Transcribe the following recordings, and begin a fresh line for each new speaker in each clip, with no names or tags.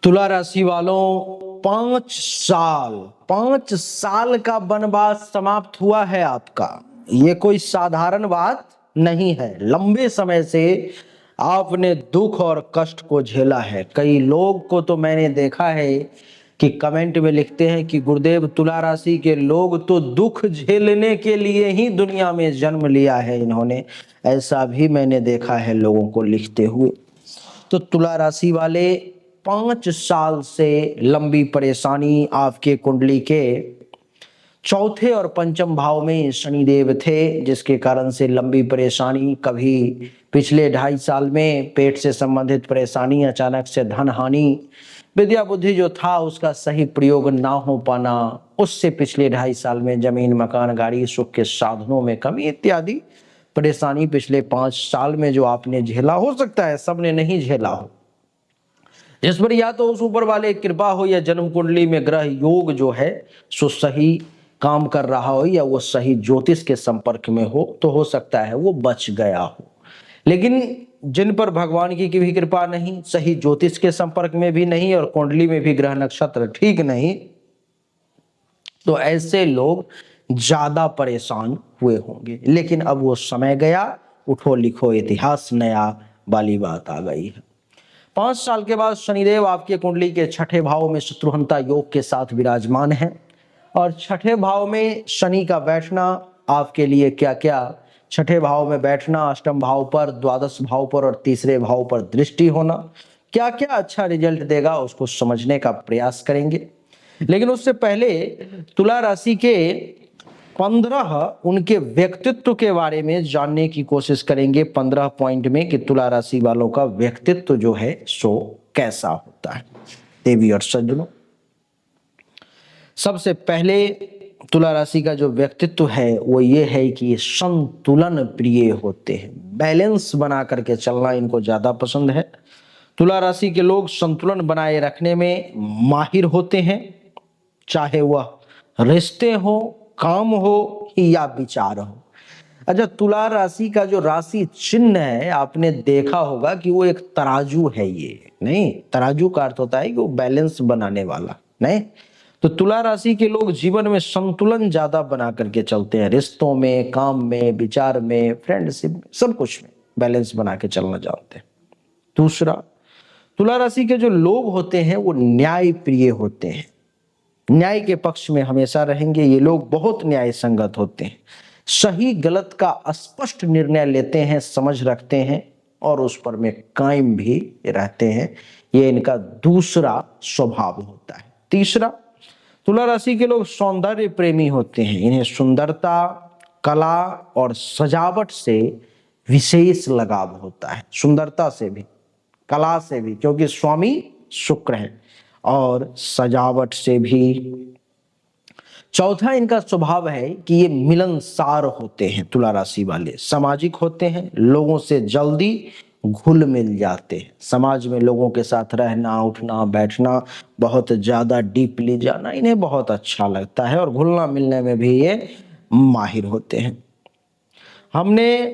तुला राशि वालों, 5 साल का वनवास समाप्त हुआ है आपका। ये कोई साधारण बात नहीं है। लंबे समय से आपने दुख और कष्ट को झेला है। कई लोग को तो मैंने देखा है कि कमेंट में लिखते हैं कि गुरुदेव, तुला राशि के लोग तो दुख झेलने के लिए ही दुनिया में जन्म लिया है इन्होंने। ऐसा भी मैंने देखा है लोगों को लिखते हुए। तो तुला राशि वाले, 5 साल से लंबी परेशानी आपके कुंडली के चौथे और पंचम भाव में शनिदेव थे, जिसके कारण से लंबी परेशानी। कभी पिछले 2.5 साल में पेट से संबंधित परेशानी, अचानक से धन हानि, विद्या बुद्धि जो था उसका सही प्रयोग ना हो पाना, उससे पिछले 2.5 साल में जमीन मकान गाड़ी सुख के साधनों में कमी इत्यादि परेशानी पिछले 5 साल में जो आपने झेला। हो सकता है सबने नहीं झेला हो, जिस पर या तो उस ऊपर वाले कृपा हो या जन्म कुंडली में ग्रह योग जो है सो सही काम कर रहा हो, या वो सही ज्योतिष के संपर्क में हो, तो हो सकता है वो बच गया हो। लेकिन जिन पर भगवान की भी कृपा नहीं, सही ज्योतिष के संपर्क में भी नहीं, और कुंडली में भी ग्रह नक्षत्र ठीक नहीं, तो ऐसे लोग ज्यादा परेशान हुए होंगे। लेकिन अब वो समय गया, उठो लिखो इतिहास नया वाली बात आ गई है। 5 साल के बाद शनिदेव आपके कुंडली के छठे भाव में शत्रुहंता योग के साथ विराजमान है। और छठे भाव में शनि का बैठना आपके लिए क्या क्या, छठे भाव में बैठना, अष्टम भाव पर, द्वादश भाव पर और तीसरे भाव पर दृष्टि होना क्या क्या अच्छा रिजल्ट देगा, उसको समझने का प्रयास करेंगे। लेकिन उससे पहले तुला राशि के 15 उनके व्यक्तित्व के बारे में जानने की कोशिश करेंगे, 15 पॉइंट में, कि तुला राशि वालों का व्यक्तित्व जो है सो कैसा होता है। देवी और सज्जनों, सबसे पहले तुला राशि का जो व्यक्तित्व है वो ये है कि संतुलन प्रिय होते हैं। बैलेंस बना करके चलना इनको ज्यादा पसंद है। तुला राशि के लोग संतुलन बनाए रखने में माहिर होते हैं, चाहे वह रिश्ते हो, काम हो या विचार हो। अच्छा, तुला राशि का जो राशि चिन्ह है, आपने देखा होगा कि वो एक तराजू है। ये नहीं, तराजू का अर्थ होता है कि वो बैलेंस बनाने वाला। नहीं, तो तुला राशि के लोग जीवन में संतुलन ज्यादा बना करके चलते हैं। रिश्तों में, काम में, विचार में, फ्रेंडशिप, सब कुछ में बैलेंस बना के चलना जानते हैं। दूसरा, तुला राशि के जो लोग होते हैं वो न्याय प्रिय होते हैं, न्याय के पक्ष में हमेशा रहेंगे। ये लोग बहुत न्याय संगत होते हैं, सही गलत का स्पष्ट निर्णय लेते हैं, समझ रखते हैं और उस पर में कायम भी रहते हैं। ये इनका दूसरा स्वभाव होता है। तीसरा, तुला राशि के लोग सौंदर्य प्रेमी होते हैं। इन्हें सुंदरता, कला और सजावट से विशेष लगाव होता है। सुंदरता से भी, कला से भी, क्योंकि स्वामी शुक्र है, और सजावट से भी। चौथा इनका स्वभाव है कि ये मिलनसार होते हैं। तुला राशि वाले सामाजिक होते हैं, लोगों से जल्दी घुल मिल जाते हैं। समाज में लोगों के साथ रहना, उठना बैठना, बहुत ज्यादा डीपली जाना इन्हें बहुत अच्छा लगता है, और घुलना मिलने में भी ये माहिर होते हैं। हमने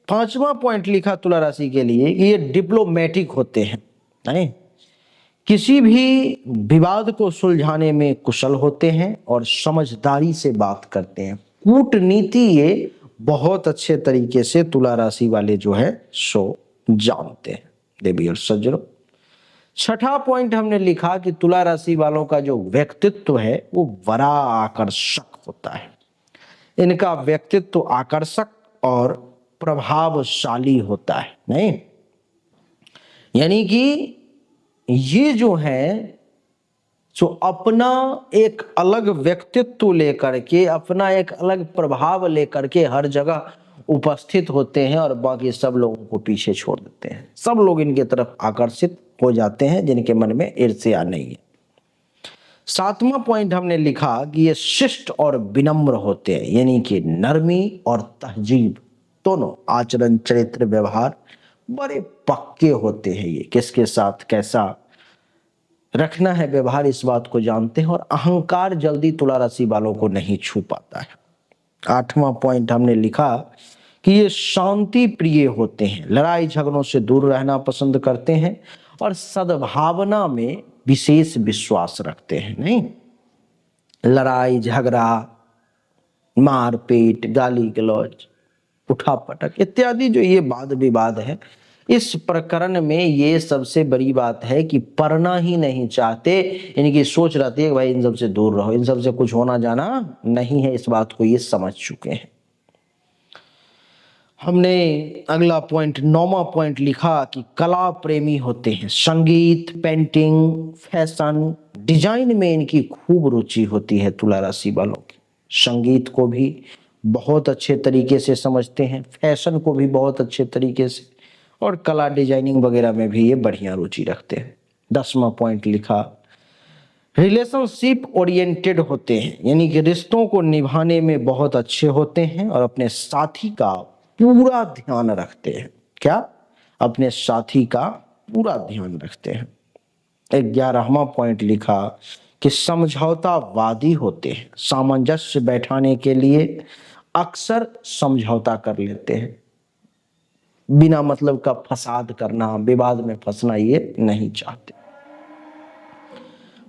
5वां पॉइंट लिखा तुला राशि के लिए कि ये डिप्लोमेटिक होते हैं। नहीं, किसी भी विवाद को सुलझाने में कुशल होते हैं और समझदारी से बात करते हैं। कूटनीति ये बहुत अच्छे तरीके से तुला राशि वाले जो है सो जानते हैं। देवी और सज्जनों, छठा पॉइंट हमने लिखा कि तुला राशि वालों का जो व्यक्तित्व है वो बड़ा आकर्षक होता है। इनका व्यक्तित्व आकर्षक और प्रभावशाली होता है। नहीं, यानी कि ये जो है जो अपना एक अलग व्यक्तित्व लेकर के, अपना एक अलग प्रभाव लेकर के हर जगह उपस्थित होते हैं, और बाकी सब लोगों को पीछे छोड़ देते हैं। सब लोग इनके तरफ आकर्षित हो जाते हैं जिनके मन में ईर्ष्या नहीं है। 7वां पॉइंट हमने लिखा कि ये शिष्ट और विनम्र होते हैं, यानी कि नरमी और तहजीब दोनों, आचरण, चरित्र, व्यवहार बड़े पक्के होते हैं। ये किसके साथ कैसा रखना है व्यवहार, इस बात को जानते हैं, और अहंकार जल्दी तुला राशि वालों को नहीं छू पाता है। 8वां पॉइंट हमने लिखा कि ये शांति प्रिय होते हैं, लड़ाई झगड़ों से दूर रहना पसंद करते हैं, और सद्भावना में विशेष विश्वास रखते हैं। नहीं, लड़ाई झगड़ा, मारपीट, गाली गलौज, उठापटक इत्यादि जो ये वाद विवाद है, इस प्रकरण में ये सबसे बड़ी बात है कि पढ़ना ही नहीं चाहते। इनकी सोच रहती है कि भाई इन सब से दूर रहो, इन सब से कुछ होना जाना नहीं है। इस बात को ये समझ चुके हैं। हमने अगला पॉइंट 9वां पॉइंट लिखा कि कला प्रेमी होते हैं। संगीत, पेंटिंग, फैशन, डिजाइन में इनकी खूब रुचि होती है तुला राशि वालों की। संगीत को भी बहुत अच्छे तरीके से समझते हैं, फैशन को भी बहुत अच्छे तरीके से, और कला डिजाइनिंग वगैरह में भी ये बढ़िया रुचि रखते हैं। 10वां पॉइंट लिखा रिलेशनशिप ओरिएंटेड होते हैं, यानी कि रिश्तों को निभाने में बहुत अच्छे होते हैं और अपने साथी का पूरा ध्यान रखते हैं। क्या? अपने साथी का पूरा ध्यान रखते हैं। 11वां पॉइंट लिखा कि समझौतावादी होते हैं। सामंजस्य बैठाने के लिए अक्सर समझौता कर लेते हैं। बिना मतलब का फसाद करना, विवाद में फंसना ये नहीं चाहते।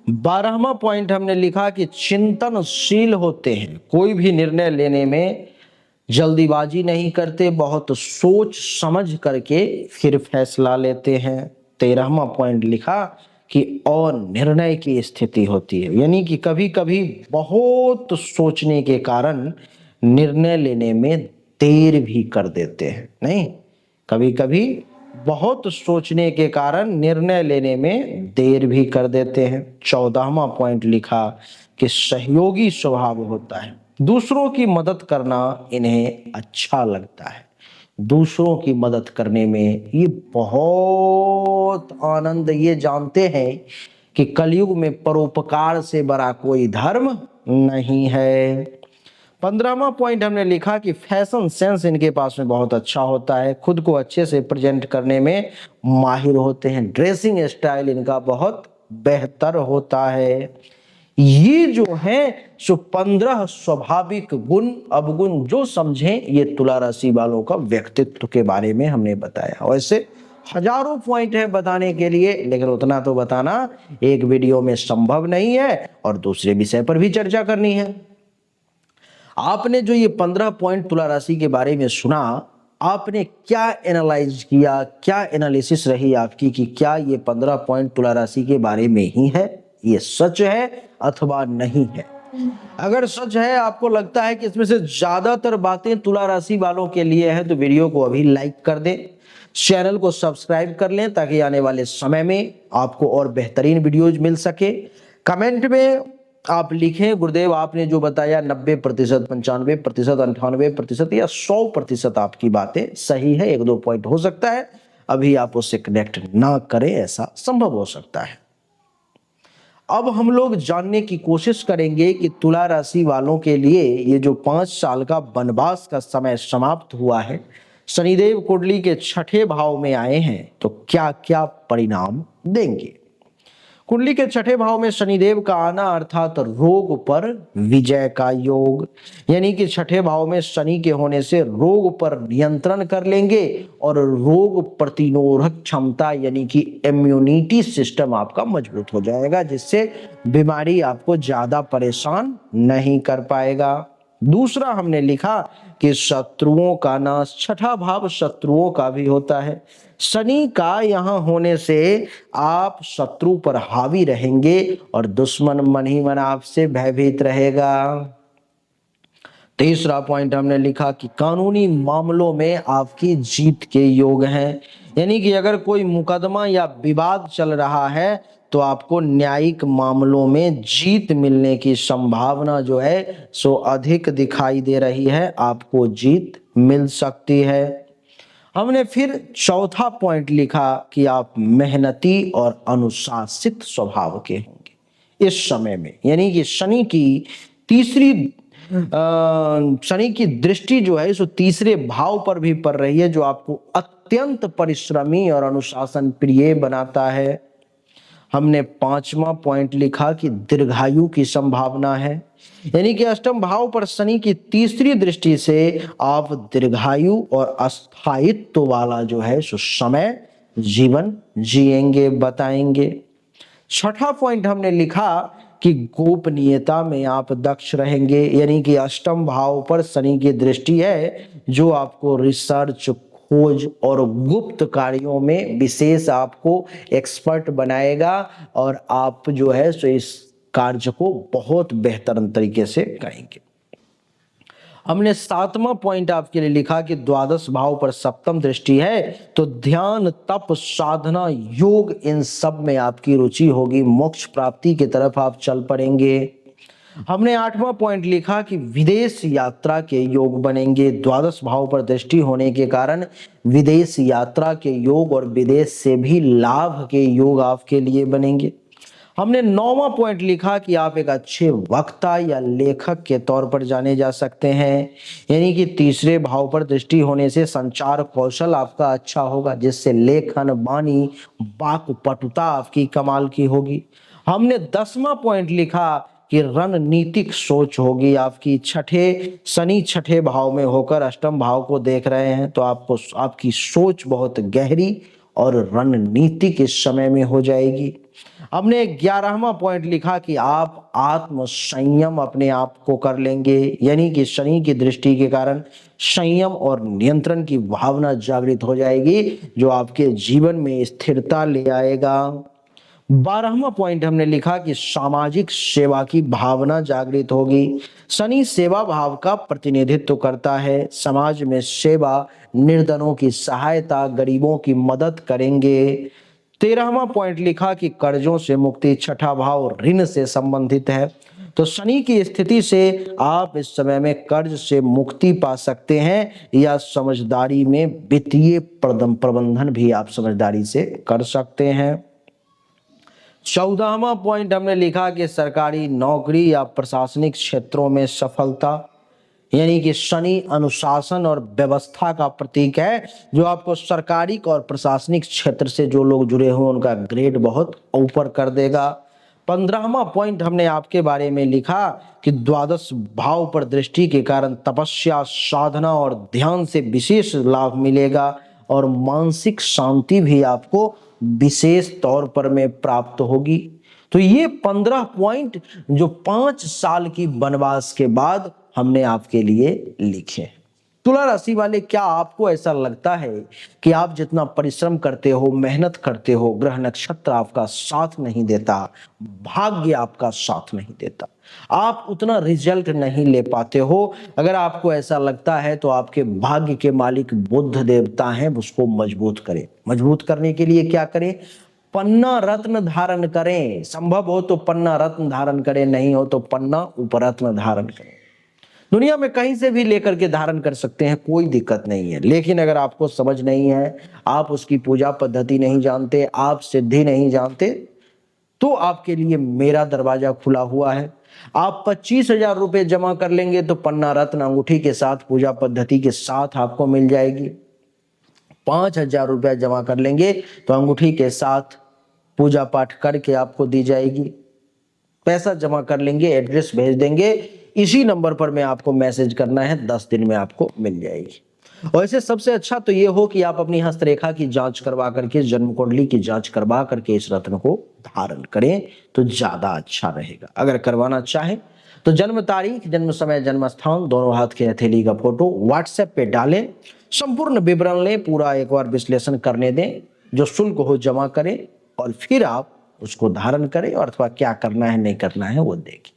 12वां पॉइंट हमने लिखा कि चिंतनशील होते हैं। कोई भी निर्णय लेने में जल्दीबाजी नहीं करते, बहुत सोच समझ करके फिर फैसला लेते हैं। 13वां पॉइंट लिखा कि और निर्णय की स्थिति होती है, यानी कि कभी कभी बहुत सोचने के कारण निर्णय लेने में देर भी कर देते हैं। नहीं, कभी कभी बहुत सोचने के कारण निर्णय लेने में देर भी कर देते हैं। 14वां पॉइंट लिखा कि सहयोगी स्वभाव होता है। दूसरों की मदद करना इन्हें अच्छा लगता है। दूसरों की मदद करने में ये बहुत आनंद, ये जानते हैं कि कलयुग में परोपकार से बड़ा कोई धर्म नहीं है। 15वां पॉइंट हमने लिखा कि फैशन सेंस इनके पास में बहुत अच्छा होता है। खुद को अच्छे से प्रेजेंट करने में माहिर होते हैं। ड्रेसिंग स्टाइल इनका बहुत बेहतर होता है। ये जो है सो 15 स्वाभाविक गुण अवगुण जो समझें, ये तुला राशि वालों का व्यक्तित्व के बारे में हमने बताया। वैसे हजारों पॉइंट है बताने के लिए, लेकिन उतना तो बताना एक वीडियो में संभव नहीं है और दूसरे विषय पर भी चर्चा करनी है। आपने जो ये 15 पॉइंट तुला राशि के बारे में सुना, आपने क्या एनालाइज किया, क्या एनालिसिस रही आपकी कि क्या ये 15 पॉइंट तुला राशि के बारे में ही है, ये सच है अथवा नहीं है? अगर सच है, आपको लगता है कि इसमें से ज्यादातर बातें तुला राशि वालों के लिए है, तो वीडियो को अभी लाइक कर दें, चैनल को सब्सक्राइब कर लें ताकि आने वाले समय में आपको और बेहतरीन वीडियोज मिल सके। कमेंट में आप लिखें गुरुदेव आपने जो बताया 90%, 95%, 98% या 100% आपकी बातें सही है। 1-2 पॉइंट हो सकता है अभी आप उससे कनेक्ट ना करें, ऐसा संभव हो सकता है। अब हम लोग जानने की कोशिश करेंगे कि तुला राशि वालों के लिए ये जो 5 साल का वनवास का समय समाप्त हुआ है, शनिदेव कुंडली के 6ठे भाव में आए हैं, तो क्या क्या परिणाम देंगे। कुंडली के 6ठे भाव में शनिदेव का आना अर्थात रोग पर विजय का योग, यानी कि 6ठे भाव में शनि के होने से रोग पर नियंत्रण कर लेंगे और रोग प्रतिरोधक क्षमता यानी कि इम्यूनिटी सिस्टम आपका मजबूत हो जाएगा, जिससे बीमारी आपको ज्यादा परेशान नहीं कर पाएगा। दूसरा हमने लिखा कि शत्रुओं का नाश, 6ठा भाव शत्रुओं का भी होता है। शनि का यहां होने से आप शत्रु पर हावी रहेंगे और दुश्मन मन ही मन आपसे भयभीत रहेगा। तीसरा पॉइंट हमने लिखा कि कानूनी मामलों में आपकी जीत के योग हैं, यानी कि अगर कोई मुकदमा या विवाद चल रहा है तो आपको न्यायिक मामलों में जीत मिलने की संभावना जो है सो अधिक दिखाई दे रही है, आपको जीत मिल सकती है। हमने फिर चौथा पॉइंट लिखा कि आप मेहनती और अनुशासित स्वभाव के होंगे इस समय में, यानी कि शनि की दृष्टि जो है सो तीसरे भाव पर भी पड़ रही है, जो आपको अत्यंत परिश्रमी और अनुशासन प्रिय बनाता है। हमने 5वां पॉइंट लिखा कि दीर्घायु की संभावना है, यानी कि अष्टम भाव पर शनि की तीसरी दृष्टि से आप दीर्घायु और अस्थायित्व वाला जो है सो समय जीवन जिएंगे, बताएंगे। छठा पॉइंट हमने लिखा कि गोपनीयता में आप दक्ष रहेंगे, यानी कि अष्टम भाव पर शनि की दृष्टि है जो आपको रिसर्च, खोज और गुप्त कार्यों में विशेष आपको एक्सपर्ट बनाएगा और आप जो है सो इस कार्य को बहुत बेहतर तरीके से करेंगे। हमने सातवां पॉइंट आपके लिए लिखा कि द्वादश भाव पर सप्तम दृष्टि है तो ध्यान, तप, साधना, योग, इन सब में आपकी रुचि होगी, मोक्ष प्राप्ति की तरफ आप चल पड़ेंगे। हमने आठवां पॉइंट लिखा कि विदेश यात्रा के योग बनेंगे, द्वादश भाव पर दृष्टि होने के कारण विदेश यात्रा के योग और विदेश से भी लाभ के योग आपके लिए बनेंगे। हमने नौवां पॉइंट लिखा कि आप एक अच्छे वक्ता या लेखक के तौर पर जाने जा सकते हैं, यानी कि तीसरे भाव पर दृष्टि होने से संचार कौशल आपका अच्छा होगा, जिससे लेखन, वाणी, वाक्पटुता आपकी कमाल की होगी। हमने 10वां पॉइंट लिखा कि रणनीतिक सोच होगी आपकी। शनि छठे भाव में होकर अष्टम भाव को देख रहे हैं तो आपको आपकी सोच बहुत गहरी और रणनीतिक इस समय में हो जाएगी। हमने 11वां पॉइंट लिखा कि आप आत्म संयम अपने आप को कर लेंगे, यानी कि शनि की दृष्टि के कारण संयम और नियंत्रण की भावना जागृत हो जाएगी जो आपके जीवन में स्थिरता ले आएगा। 12वां पॉइंट हमने लिखा कि सामाजिक सेवा की भावना जागृत होगी। शनि सेवा भाव का प्रतिनिधित्व करता है, समाज में सेवा, निर्धनों की सहायता, गरीबों की मदद करेंगे। 13वां पॉइंट लिखा कि कर्जों से मुक्ति, छठा भाव ऋण से संबंधित है तो शनि की स्थिति से आप इस समय में कर्ज से मुक्ति पा सकते हैं या समझदारी में वित्तीय प्रबंधन भी आप समझदारी से कर सकते हैं। 14वां पॉइंट हमने लिखा कि सरकारी नौकरी या प्रशासनिक क्षेत्रों में सफलता, यानी कि शनि अनुशासन और व्यवस्था का प्रतीक है जो आपको सरकारी और प्रशासनिक क्षेत्र से जो लोग जुड़े हुए उनका ग्रेड बहुत ऊपर कर देगा। 15वां पॉइंट हमने आपके बारे में लिखा कि द्वादश भाव पर दृष्टि के कारण तपस्या, साधना और ध्यान से विशेष लाभ मिलेगा और मानसिक शांति भी आपको विशेष तौर पर में प्राप्त होगी। तो ये 15 पॉइंट जो 5 साल की वनवास के बाद हमने आपके लिए लिखे। तुला राशि वाले, क्या आपको ऐसा लगता है कि आप जितना परिश्रम करते हो, मेहनत करते हो, ग्रह नक्षत्र आपका साथ नहीं देता, भाग्य आपका साथ नहीं देता, आप उतना रिजल्ट नहीं ले पाते हो? अगर आपको ऐसा लगता है तो आपके भाग्य के मालिक बुध देवता हैं, उसको मजबूत करें। मजबूत करने के लिए क्या करें? पन्ना रत्न धारण करें। संभव हो तो पन्ना रत्न धारण करें, नहीं हो तो पन्ना उपरत्न धारण करें। दुनिया में कहीं से भी लेकर के धारण कर सकते हैं, कोई दिक्कत नहीं है। लेकिन अगर आपको समझ नहीं है, आप उसकी पूजा पद्धति नहीं जानते, आप सिद्धि नहीं जानते, तो आपके लिए मेरा दरवाजा खुला हुआ है। आप 25,000 रुपए जमा कर लेंगे तो पन्ना रत्न अंगूठी के साथ, पूजा पद्धति के साथ आपको मिल जाएगी। 5,000 रुपया जमा कर लेंगे तो अंगूठी के साथ पूजा पाठ करके आपको दी जाएगी। पैसा जमा कर लेंगे, एड्रेस भेज देंगे, इसी नंबर पर मैं आपको मैसेज करना है, 10 दिन में आपको मिल जाएगी। और इसे सबसे अच्छा तो ये हो कि आप अपनी हस्तरेखा की जांच करवा करके, जन्म कुंडली की जांच करवा करके इस रत्न को धारण करें तो ज्यादा अच्छा रहेगा। अगर करवाना चाहें तो जन्म तारीख, जन्म समय, जन्म स्थान, दोनों हाथ के हथेली का फोटो व्हाट्सएप पे डालें, संपूर्ण विवरण लें, पूरा एक बार विश्लेषण करने दें, जो शुल्क हो जमा करें और फिर आप उसको धारण करें और अथवा क्या करना है नहीं करना है वो देखें।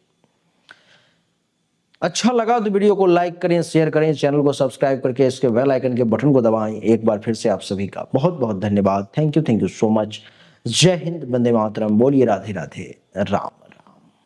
अच्छा लगा तो वीडियो को लाइक करें, शेयर करें, चैनल को सब्सक्राइब करके इसके बेल आइकन के बटन को दबाएं। एक बार फिर से आप सभी का बहुत बहुत धन्यवाद। Thank you so much. जय हिंद, वंदे मातरम। बोलिए राधे राधे राम।